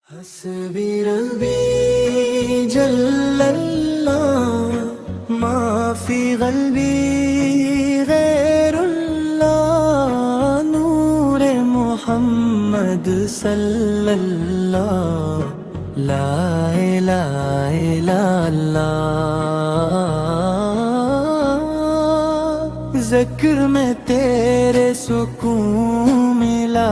حسبی ربی جل اللہ ما فی قلبی غیر اللہ نور محمد صلی اللہ لا الہ الا اللہ ذکر میں تیرے سکون ملا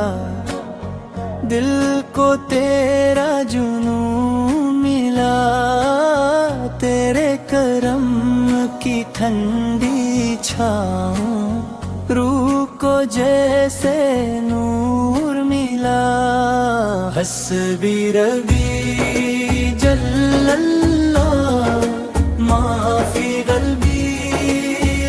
دل کو تیرا جنون ملا تیرے کرم کی ٹھنڈی چھاؤں روح کو جیسے نور ملا حسبی ربی جل اللہ ما فی قلبی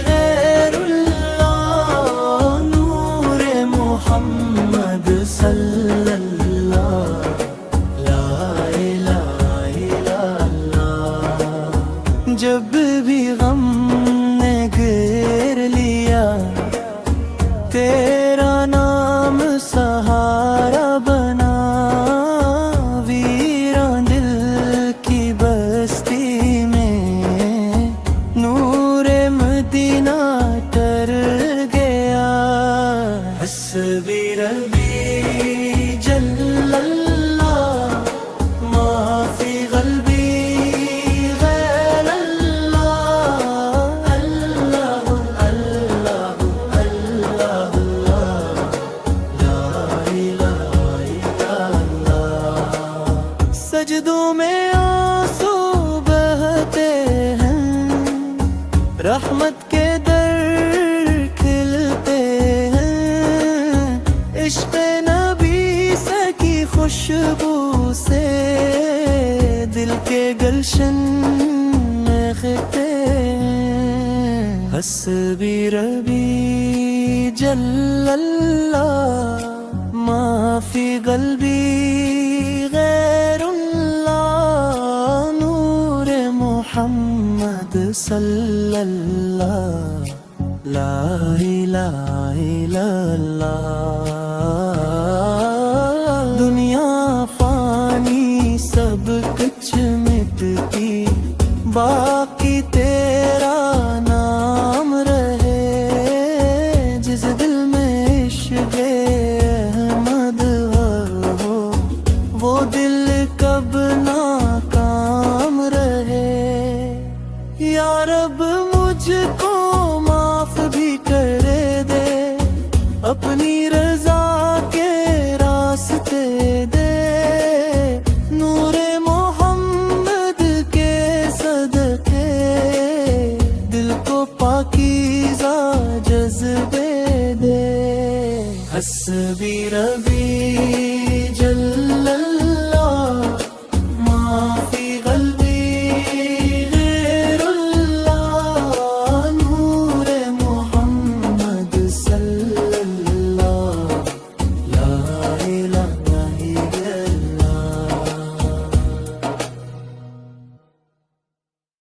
غیر اللہ نور محمد صلی اللہ جب بھی غم نے گھیر لیا تیرا نام سہارا بنا ویران دل کی بستی میں نور مدینہ ٹر گیا حسبی ربی جل اللہ ما فی قلبی سجدوں میں آنسو بہتے ہیں رحمت کے در کھلتے ہیں عشق نبی سے کی خوشبو سے دل کے گلشن میں خطے ہیں حسبی ربی جل اللہ ما فی قلبی غیر اللہ نور محمد صلی اللہ لا الہ الا اللہ دنیا فانی سب کچھ مٹتی باقی تیرا نام رہے جس دل میں عشق احمد ہو وہ دل کب ناکام رہے یا رب مجھ کو معاف بھی کر دے اپنی رضا کے راستے دے نور محمد کے صدقے دل کو پاکیزہ جذبے دے حسبی ربی